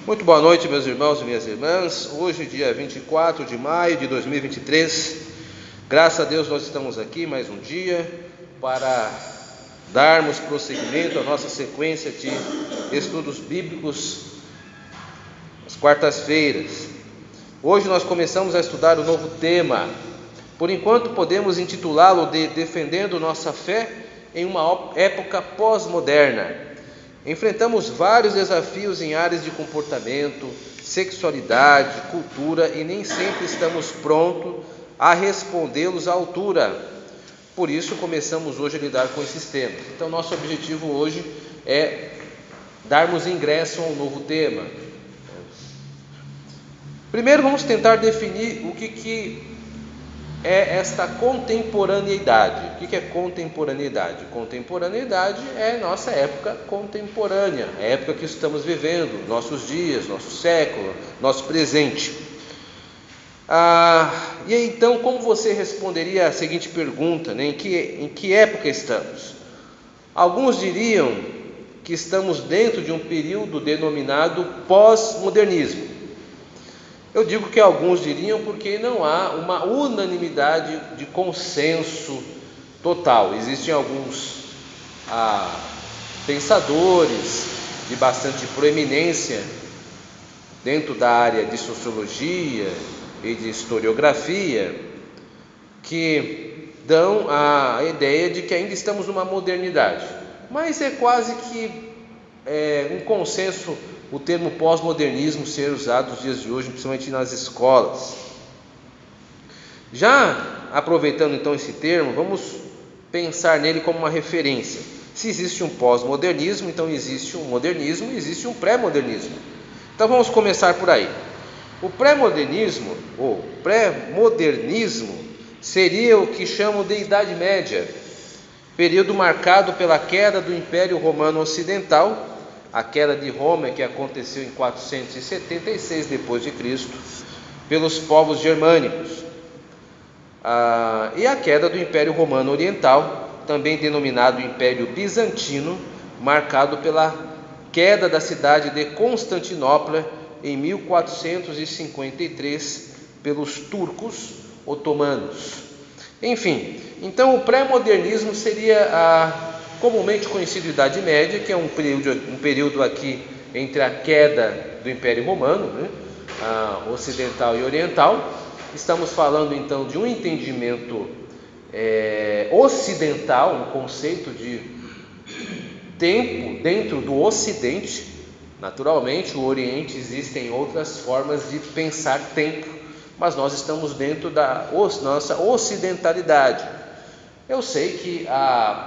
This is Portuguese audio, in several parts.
Muito boa noite, meus irmãos e minhas irmãs. Hoje, dia 24 de maio de 2023, graças a Deus nós estamos aqui mais um dia para darmos prosseguimento à nossa sequência de estudos bíblicos às quartas-feiras. Hoje nós começamos a estudar um novo tema. Por enquanto podemos intitulá-lo de Defendendo Nossa Fé em uma época pós-moderna. Enfrentamos vários desafios em áreas de comportamento, sexualidade, cultura e nem sempre estamos prontos a respondê-los à altura. Por isso começamos hoje a lidar com esses temas. Então nosso objetivo hoje é darmos ingresso a um novo tema. Primeiro vamos tentar definir o que é esta contemporaneidade. O que é contemporaneidade? Contemporaneidade é nossa época contemporânea, a época que estamos vivendo, nossos dias, nosso século, nosso presente. E então, como você responderia a seguinte pergunta, né? Em que época estamos? Alguns diriam que estamos dentro de um período denominado pós-modernismo. Eu digo que alguns diriam porque não há uma unanimidade de consenso total. Existem alguns pensadores de bastante proeminência dentro da área de sociologia e de historiografia que dão a ideia de que ainda estamos numa modernidade. Mas é quase que um consenso o termo pós-modernismo ser usado nos dias de hoje, principalmente nas escolas. Já aproveitando então esse termo, vamos pensar nele como uma referência. Se existe um pós-modernismo, então existe um modernismo e existe um pré-modernismo. Então vamos começar por aí. O pré-modernismo, ou pré-modernismo, seria o que chamam de Idade Média, período marcado pela queda do Império Romano Ocidental, a queda de Roma, que aconteceu em 476 d.C., pelos povos germânicos, e a queda do Império Romano Oriental, também denominado Império Bizantino, marcado pela queda da cidade de Constantinopla em 1453 pelos turcos otomanos. Enfim, então o pré-modernismo seria comumente conhecido Idade Média, que é um período aqui entre a queda do Império Romano, ocidental e oriental. Estamos falando então de um entendimento ocidental, um conceito de tempo dentro do Ocidente. Naturalmente, o Oriente existem outras formas de pensar tempo, mas nós estamos dentro da nossa ocidentalidade. Eu sei que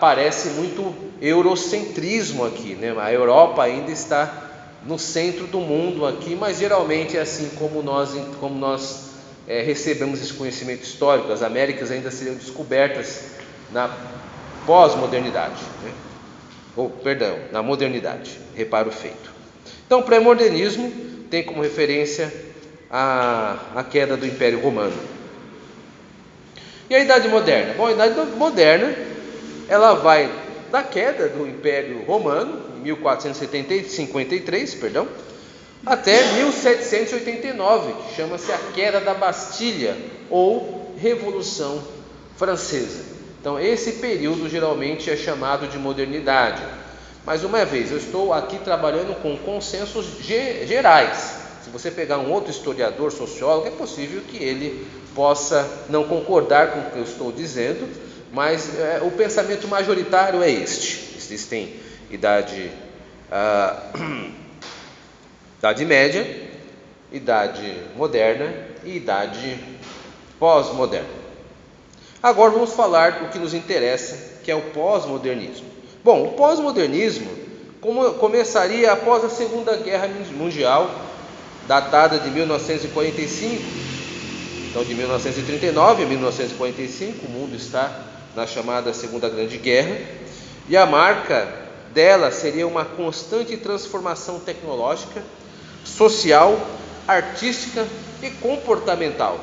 parece muito eurocentrismo aqui, né? A Europa ainda está no centro do mundo aqui, mas geralmente é assim como nós recebemos esse conhecimento histórico. As Américas ainda seriam descobertas na pós-modernidade, né? Na modernidade, reparo feito. Então, o pré-modernismo tem como referência a queda do Império Romano. E a Idade Moderna? Bom, a Idade Moderna, ela vai da queda do Império Romano, em 1453, até 1789, que chama-se a Queda da Bastilha, ou Revolução Francesa. Então, esse período geralmente é chamado de modernidade. Mais uma vez, eu estou aqui trabalhando com consensos gerais. Se você pegar um outro historiador, sociólogo, é possível que ele possa não concordar com o que eu estou dizendo, mas o pensamento majoritário é este. Existem Idade Média, Idade Moderna e Idade Pós-Moderna. Agora vamos falar do que nos interessa, que é o pós-modernismo. Bom, o pós-modernismo começaria após a Segunda Guerra Mundial, datada de 1945. Então, de 1939 a 1945, o mundo está na chamada Segunda Grande Guerra, e a marca dela seria uma constante transformação tecnológica, social, artística e comportamental.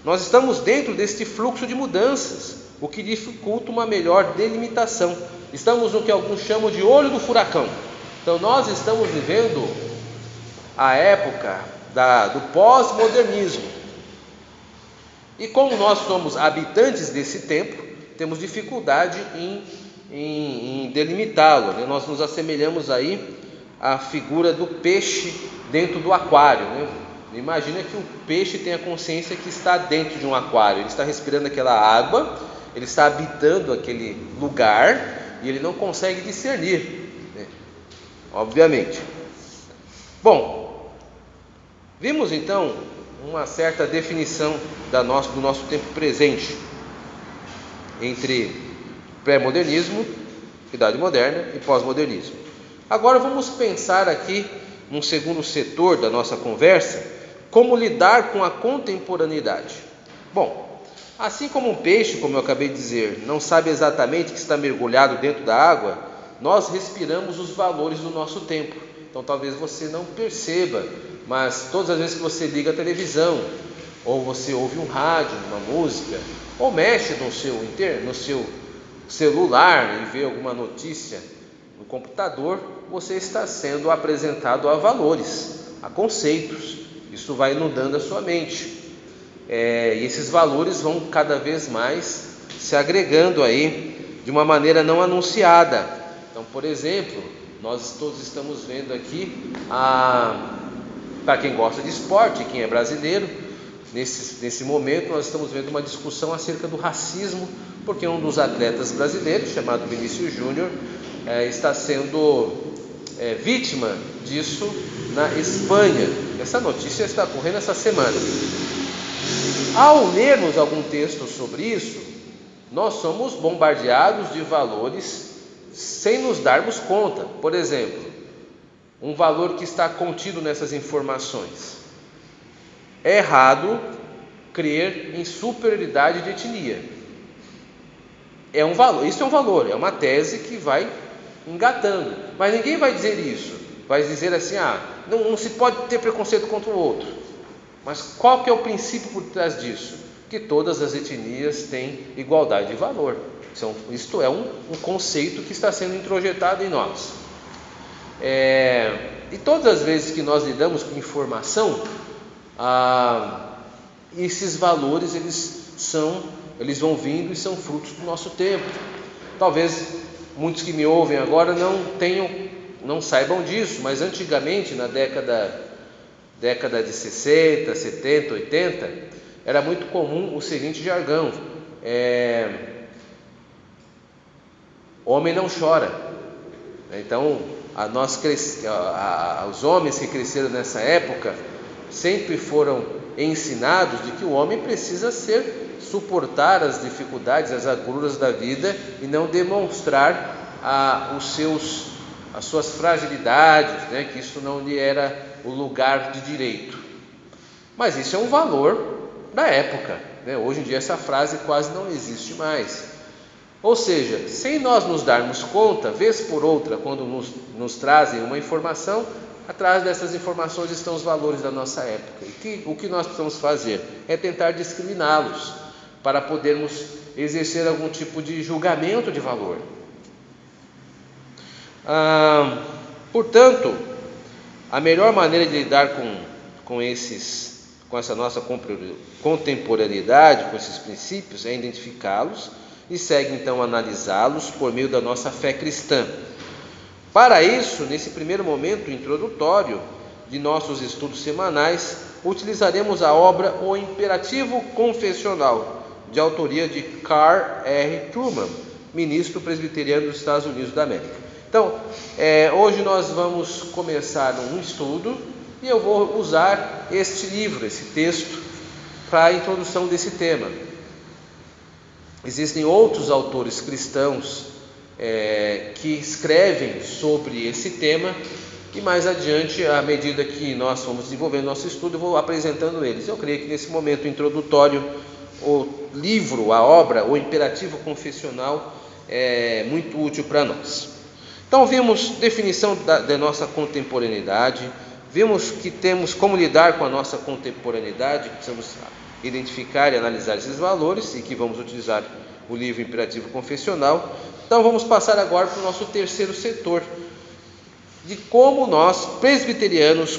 Nós estamos dentro deste fluxo de mudanças, o que dificulta uma melhor delimitação. Estamos no que alguns chamam de olho do furacão. Então nós estamos vivendo a época do pós-modernismo. E como nós somos habitantes desse tempo, temos dificuldade em delimitá-lo, né? Nós nos assemelhamos aí à figura do peixe dentro do aquário, né? Imagina que o peixe tem a consciência que está dentro de um aquário, ele está respirando aquela água, ele está habitando aquele lugar e ele não consegue discernir, né? Obviamente. Bom, vimos então uma certa definição do nosso tempo presente entre pré-modernismo, Idade Moderna e pós-modernismo. Agora vamos pensar aqui, num segundo setor da nossa conversa, como lidar com a contemporaneidade. Bom, assim como um peixe, como eu acabei de dizer, não sabe exatamente que está mergulhado dentro da água, nós respiramos os valores do nosso tempo. Então talvez você não perceba, mas todas as vezes que você liga a televisão, ou você ouve um rádio, uma música, ou mexe no seu celular e vê alguma notícia no computador, você está sendo apresentado a valores, a conceitos. Isso vai inundando a sua mente. E esses valores vão cada vez mais se agregando aí de uma maneira não anunciada. Então, por exemplo, nós todos estamos vendo aqui, para quem gosta de esporte, quem é brasileiro, nesse momento nós estamos vendo uma discussão acerca do racismo, porque um dos atletas brasileiros, chamado Vinícius Júnior, está sendo vítima disso na Espanha. Essa notícia está ocorrendo essa semana. Ao lermos algum texto sobre isso, nós somos bombardeados de valores sem nos darmos conta. Por exemplo, um valor que está contido nessas informações: é errado crer em superioridade de etnia. É um valor, isso é um valor, é uma tese que vai engatando, mas ninguém vai dizer isso, vai dizer assim, não se pode ter preconceito contra o outro. Mas qual que é o princípio por trás disso? Que todas as etnias têm igualdade de valor. Isto é um conceito que está sendo introjetado em nós. E todas as vezes que nós lidamos com informação, esses valores eles vão vindo e são frutos do nosso tempo. Talvez muitos que me ouvem agora não saibam disso, mas antigamente, na década de 60, 70, 80, era muito comum o seguinte jargão: homem não chora. Então, os homens que cresceram nessa época sempre foram ensinados de que o homem precisa suportar as dificuldades, as agruras da vida e não demonstrar as suas fragilidades, né? Que isso não lhe era o lugar de direito. Mas isso é um valor da época, né? Hoje em dia essa frase quase não existe mais. Ou seja, sem nós nos darmos conta, vez por outra, quando nos trazem uma informação, atrás dessas informações estão os valores da nossa época. E o que nós precisamos fazer é tentar discriminá-los, para podermos exercer algum tipo de julgamento de valor. Portanto, a melhor maneira de lidar com essa nossa contemporaneidade, com esses princípios, é identificá-los e segue então analisá-los por meio da nossa fé cristã. Para isso, nesse primeiro momento introdutório de nossos estudos semanais, utilizaremos a obra O Imperativo Confessional, de autoria de Carl R. Trueman, ministro presbiteriano dos Estados Unidos da América. Então, hoje nós vamos começar um estudo e eu vou usar este livro, esse texto, para a introdução desse tema. Existem outros autores cristãos que escrevem sobre esse tema, e mais adiante, à medida que nós vamos desenvolvendo nosso estudo, eu vou apresentando eles. Eu creio que nesse momento introdutório, o livro, a obra, O Imperativo Confessional, é muito útil para nós. Então, vimos definição da nossa contemporaneidade, vimos que temos como lidar com a nossa contemporaneidade, precisamos identificar e analisar esses valores, e que vamos utilizar o livro Imperativo Confessional. Então, vamos passar agora para o nosso terceiro setor, de como nós, presbiterianos,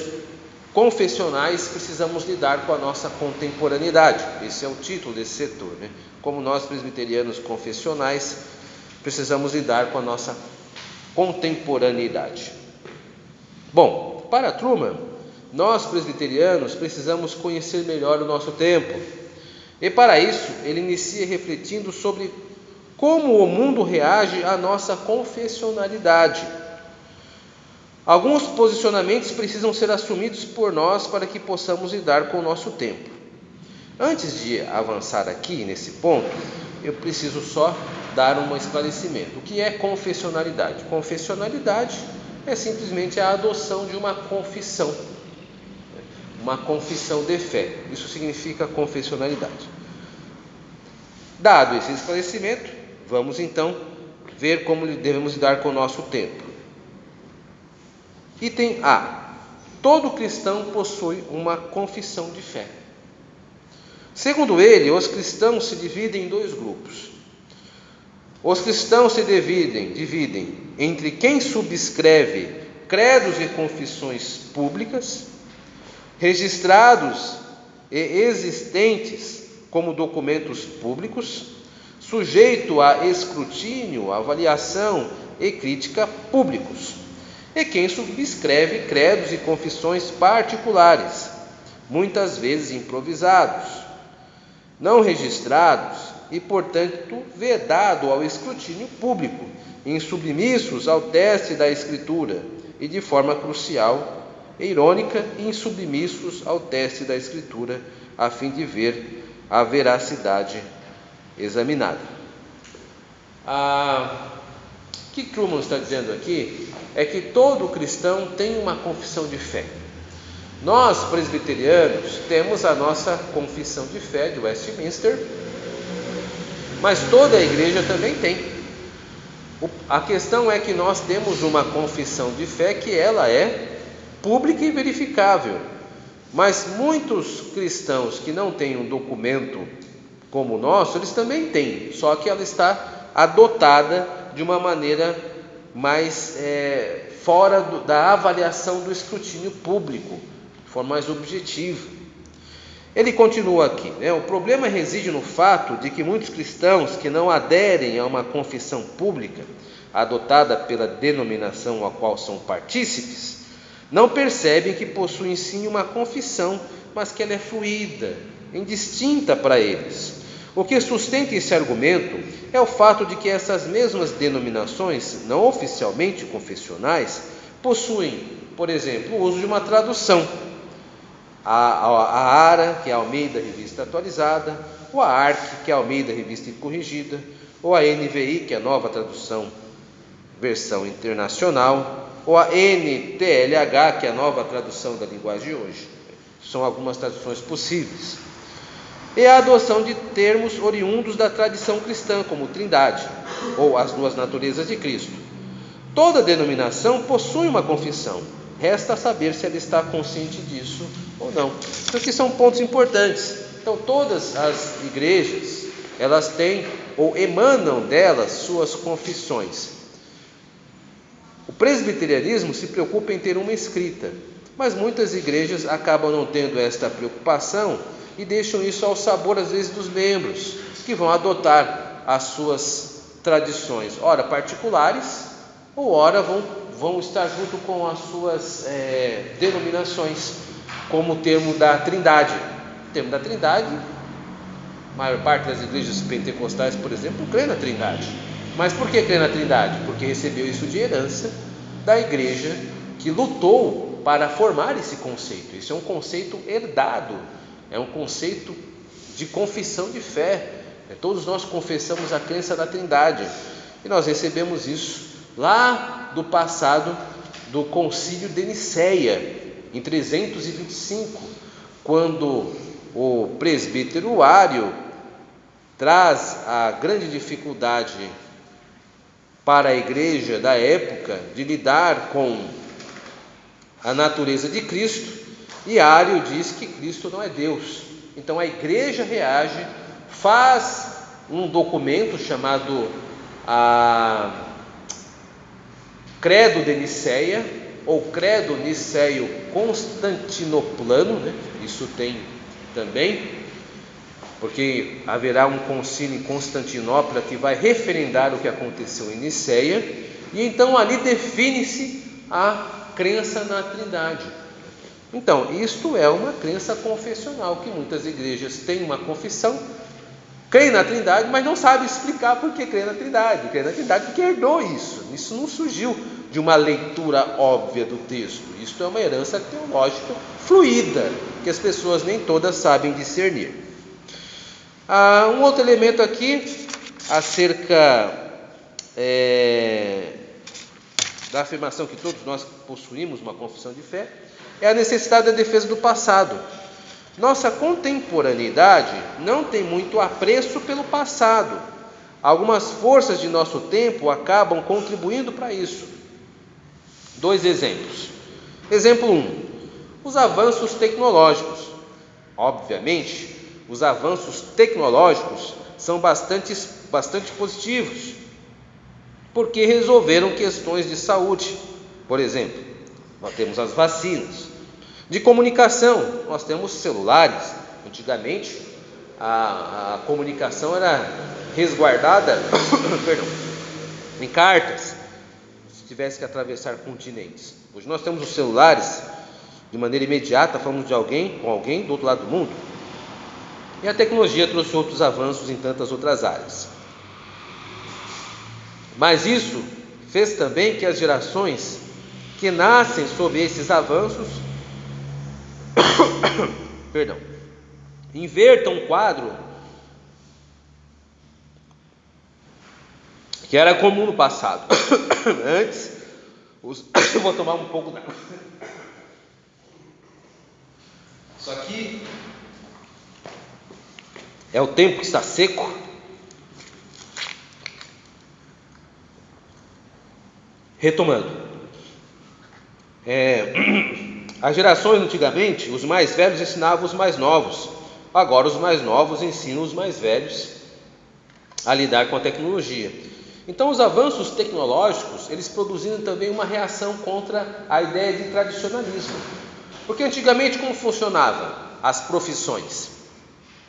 confessionais, precisamos lidar com a nossa contemporaneidade. Esse é o título desse setor, né? Como nós, presbiterianos confessionais, precisamos lidar com a nossa contemporaneidade. Bom, para Truman, nós, presbiterianos, precisamos conhecer melhor o nosso tempo. E para isso, ele inicia refletindo sobre como o mundo reage à nossa confessionalidade. Alguns posicionamentos precisam ser assumidos por nós para que possamos lidar com o nosso tempo. Antes de avançar aqui nesse ponto, eu preciso só dar um esclarecimento. O que é confessionalidade? Confessionalidade é simplesmente a adoção de uma confissão de fé. Isso significa confessionalidade. Dado esse esclarecimento, vamos então ver como devemos lidar com o nosso tempo. Item A. Todo cristão possui uma confissão de fé. Segundo ele, os cristãos se dividem em dois grupos. Os cristãos se dividem entre quem subscreve credos e confissões públicas, registrados e existentes como documentos públicos, sujeito a escrutínio, avaliação e crítica públicos, e quem subscreve credos e confissões particulares, muitas vezes improvisados, não registrados e, portanto, vedado ao escrutínio público, insubmissos ao teste da Escritura e, de forma crucial e irônica, insubmissos ao teste da Escritura, a fim de ver a veracidade examinada. O que Truman está dizendo aqui é que todo cristão tem uma confissão de fé. Nós, presbiterianos, temos a nossa confissão de fé de Westminster, mas toda a igreja também tem. A questão é que nós temos uma confissão de fé que ela é pública e verificável, mas muitos cristãos que não têm um documento como o nosso, eles também têm, só que ela está adotada de uma maneira mais fora da avaliação do escrutínio público, de forma mais objetiva. Ele continua aqui, o problema reside no fato de que muitos cristãos que não aderem a uma confissão pública, adotada pela denominação a qual são partícipes, não percebem que possuem sim uma confissão, mas que ela é fluida, indistinta para eles. O que sustenta esse argumento é o fato de que essas mesmas denominações, não oficialmente confessionais, possuem, por exemplo, o uso de uma tradução. A ARA, que é a Almeida Revista Atualizada, ou a ARC, que é a Almeida Revista Corrigida, ou a NVI, que é a Nova Tradução Versão Internacional, ou a NTLH, que é a Nova Tradução da Linguagem de Hoje. São algumas traduções possíveis. E a adoção de termos oriundos da tradição cristã, como Trindade, ou as duas naturezas de Cristo. Toda denominação possui uma confissão, resta saber se ela está consciente disso ou não. Então, aqui são pontos importantes. Então, todas as igrejas, elas têm ou emanam delas suas confissões. O presbiterianismo se preocupa em ter uma escrita, mas muitas igrejas acabam não tendo esta preocupação e deixam isso ao sabor, às vezes, dos membros, que vão adotar as suas tradições, ora particulares, ou ora vão estar junto com as suas denominações, como o termo da Trindade. O termo da Trindade, a maior parte das igrejas pentecostais, por exemplo, crê na Trindade. Mas por que crê na Trindade? Porque recebeu isso de herança da igreja que lutou para formar esse conceito. Isso é um conceito herdado, é um conceito de confissão de fé. Todos nós confessamos a crença na Trindade, e nós recebemos isso lá do passado do Concílio de Nicéia, em 325, quando o presbítero Ário traz a grande dificuldade para a igreja da época de lidar com a natureza de Cristo, e Ário diz que Cristo não é Deus. Então a igreja reage, faz um documento chamado Credo de Nicéia, ou credo nicéio constantinoplano, né? Isso tem também, porque haverá um concílio em Constantinopla que vai referendar o que aconteceu em Nicéia, e então ali define-se a crença na Trindade. Então, isto é uma crença confessional, que muitas igrejas têm uma confissão, creem na Trindade, mas não sabem explicar por que creem na Trindade. Creem na Trindade porque herdou isso. Isso não surgiu de uma leitura óbvia do texto. Isso é uma herança teológica fluida, que as pessoas nem todas sabem discernir. Um outro elemento aqui, acerca da afirmação que todos nós possuímos uma confissão de fé, é a necessidade da defesa do passado. Nossa contemporaneidade não tem muito apreço pelo passado. Algumas forças de nosso tempo acabam contribuindo para isso. 2 exemplos. Exemplo 1. Os avanços tecnológicos. Obviamente, os avanços tecnológicos são bastante positivos, porque resolveram questões de saúde. Por exemplo, nós temos as vacinas. De comunicação, nós temos celulares. Antigamente, a comunicação era resguardada em cartas, se tivesse que atravessar continentes. Hoje nós temos os celulares, de maneira imediata, falamos de alguém com alguém do outro lado do mundo. E a tecnologia trouxe outros avanços em tantas outras áreas. Mas isso fez também que as gerações que nascem sob esses avanços invertam um quadro que era comum no passado. Antes, eu vou tomar um pouco d'água. Isso aqui é o tempo que está seco. Retomando, as gerações antigamente, os mais velhos ensinavam os mais novos. Agora os mais novos ensinam os mais velhos a lidar com a tecnologia. Então os avanços tecnológicos, eles produziram também uma reação contra a ideia de tradicionalismo. Porque antigamente como funcionavam as profissões?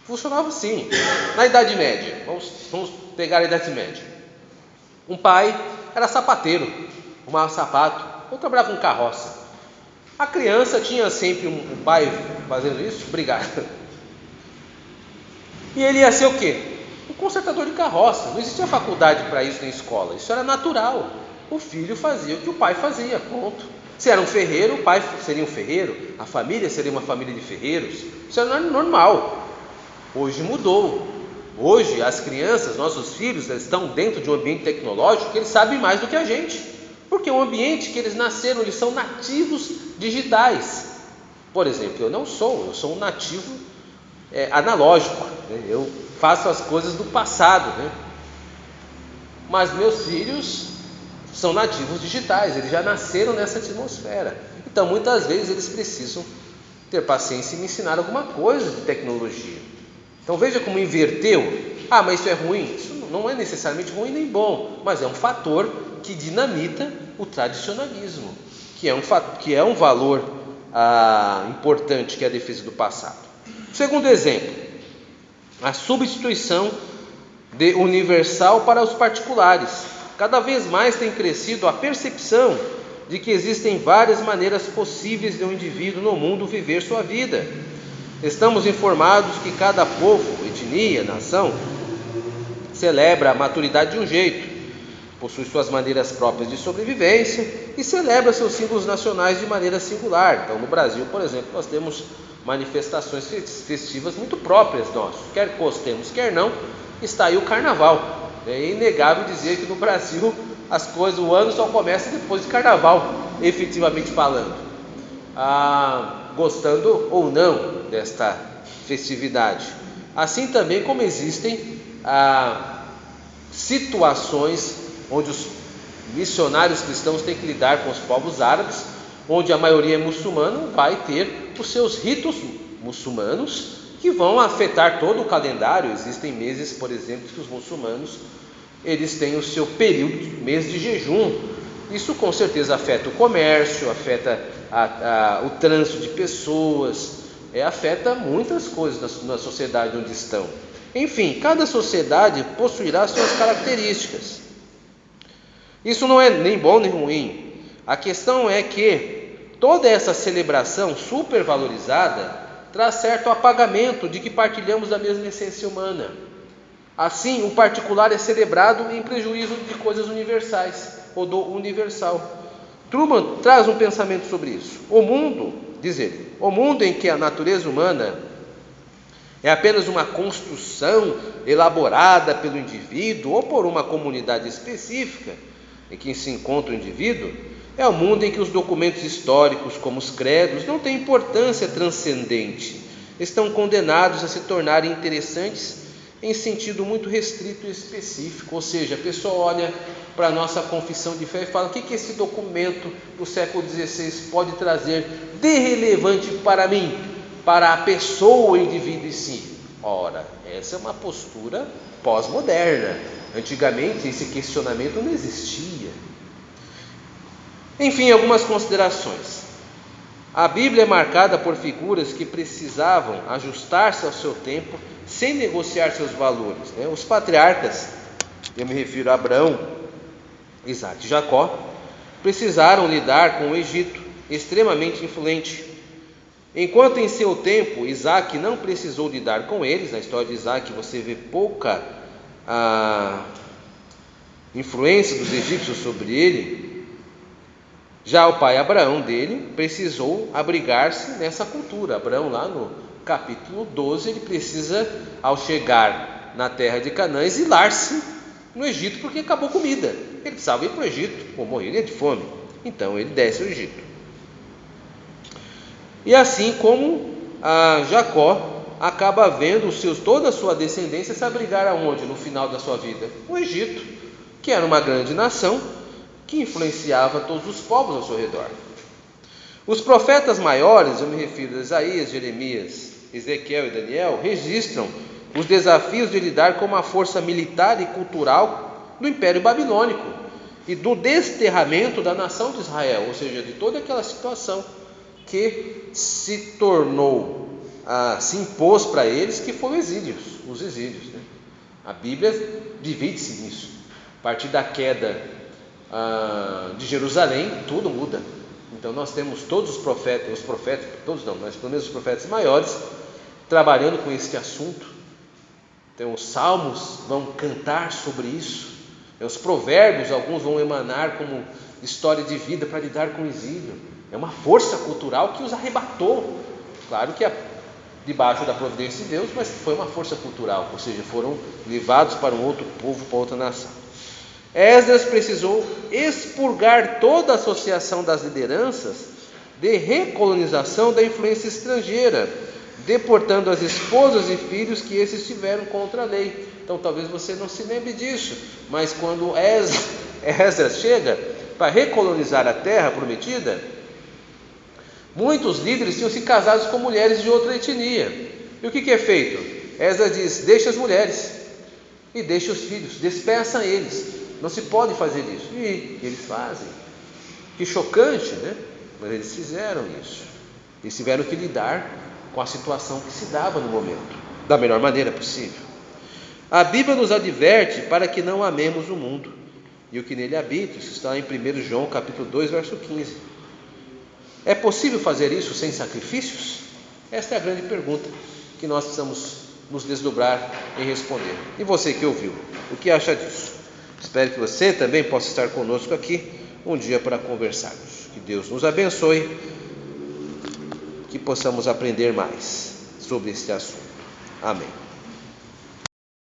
Funcionava assim, na Idade Média. Vamos pegar a Idade Média. Um pai era sapateiro, arrumava sapato, ou trabalhava com carroça. A criança tinha sempre um pai fazendo isso, obrigado. E ele ia ser o quê? Um consertador de carroça. Não existia faculdade para isso na escola, isso era natural. O filho fazia o que o pai fazia, ponto. Se era um ferreiro, o pai seria um ferreiro, a família seria uma família de ferreiros. Isso era normal. Hoje mudou. Hoje as crianças, nossos filhos, estão dentro de um ambiente tecnológico que eles sabem mais do que a gente. Porque o ambiente que eles nasceram, eles são nativos digitais. Por exemplo, eu sou um nativo analógico, né? Eu faço as coisas do passado, né? Mas meus filhos são nativos digitais, eles já nasceram nessa atmosfera. Então muitas vezes eles precisam ter paciência e me ensinar alguma coisa de tecnologia. Então veja como inverteu. Mas isso é ruim? Isso não é necessariamente ruim nem bom, mas é um fator que dinamita o tradicionalismo, que é um valor importante, que é a defesa do passado. Segundo exemplo, a substituição de universal para os particulares. Cada vez mais tem crescido a percepção de que existem várias maneiras possíveis de um indivíduo no mundo viver sua vida. Estamos informados que cada povo, etnia, nação, celebra a maturidade de um jeito, possui suas maneiras próprias de sobrevivência e celebra seus símbolos nacionais de maneira singular. Então, no Brasil, por exemplo, nós temos manifestações festivas muito próprias nossas. Quer gostemos, quer não, está aí o carnaval. É inegável dizer que no Brasil o ano só começa depois de carnaval, efetivamente falando. Gostando ou não desta festividade. Assim também como existem situações onde os missionários cristãos têm que lidar com os povos árabes, onde a maioria é muçulmana, vai ter os seus ritos muçulmanos que vão afetar todo o calendário. Existem meses, por exemplo, que os muçulmanos eles têm o seu período, mês de jejum, Isso com certeza afeta o comércio, afeta o trânsito de pessoas, afeta muitas coisas na sociedade onde estão. Enfim, cada sociedade possuirá suas características. Isso não é nem bom nem ruim. A questão é que toda essa celebração supervalorizada traz certo apagamento de que partilhamos da mesma essência humana. Assim, o particular é celebrado em prejuízo de coisas universais, ou do universal. Truman traz um pensamento sobre isso. O mundo, diz ele, o mundo em que a natureza humana é apenas uma construção elaborada pelo indivíduo ou por uma comunidade específica em que se encontra o indivíduo, é o mundo em que os documentos históricos, como os credos, não têm importância transcendente, estão condenados a se tornarem interessantes em sentido muito restrito e específico. Ou seja, a pessoa olha para a nossa confissão de fé e fala: o que esse documento do século XVI pode trazer de relevante para mim, para a pessoa, o indivíduo em si? Ora, essa é uma postura pós-moderna. Antigamente esse questionamento não existia. Enfim, algumas considerações. A Bíblia é marcada por figuras que precisavam ajustar-se ao seu tempo sem negociar seus valores. Os patriarcas, eu me refiro a Abraão, Isaac e Jacó, precisaram lidar com o Egito, extremamente influente. Enquanto em seu tempo Isaac não precisou lidar com eles, na história de Isaac você vê pouca influência dos egípcios sobre ele, já o pai Abraão dele precisou abrigar-se nessa cultura. Abraão, lá no capítulo 12, ele precisa, ao chegar na terra de Canaã, exilar-se no Egito porque acabou comida. Ele precisava ir para o Egito, ou morreria de fome. Então ele desce ao Egito. E assim como Jacó acaba vendo toda a sua descendência se abrigar aonde no final da sua vida? O Egito, que era uma grande nação que influenciava todos os povos ao seu redor. Os profetas maiores, eu me refiro a Isaías, Jeremias, Ezequiel e Daniel, registram os desafios de lidar com uma força militar e cultural do Império Babilônico e do desterramento da nação de Israel, ou seja, de toda aquela situação que se tornou, se impôs para eles, que foram os exílios. A Bíblia divide-se nisso. A partir da queda de Jerusalém, tudo muda. Então nós temos todos os profetas, todos não, mas pelo menos os profetas maiores, trabalhando com esse assunto. Então os salmos vão cantar sobre isso, os provérbios, alguns vão emanar como história de vida para lidar com o exílio. É uma força cultural que os arrebatou, claro que debaixo da providência de Deus, mas foi uma força cultural, ou seja, foram levados para um outro povo, para outra nação. Esdras precisou expurgar toda a associação das lideranças de recolonização da influência estrangeira, deportando as esposas e filhos que esses tiveram contra a lei. Então talvez você não se lembre disso, mas quando Esdras chega para recolonizar a terra prometida, muitos líderes tinham se casado com mulheres de outra etnia. E o que é feito? Esdras diz: deixa as mulheres e deixa os filhos, despeça eles. Não se pode fazer isso. E eles fazem. Que chocante, né? Mas eles fizeram isso. Eles tiveram que lidar com a situação que se dava no momento, da melhor maneira possível. A Bíblia nos adverte para que não amemos o mundo e o que nele habita. Isso está em 1 João capítulo 2, verso 15. É possível fazer isso sem sacrifícios? Esta é a grande pergunta que nós precisamos nos desdobrar em responder. E você que ouviu, o que acha disso? Espero que você também possa estar conosco aqui um dia para conversarmos. Que Deus nos abençoe, que possamos aprender mais sobre este assunto. Amém.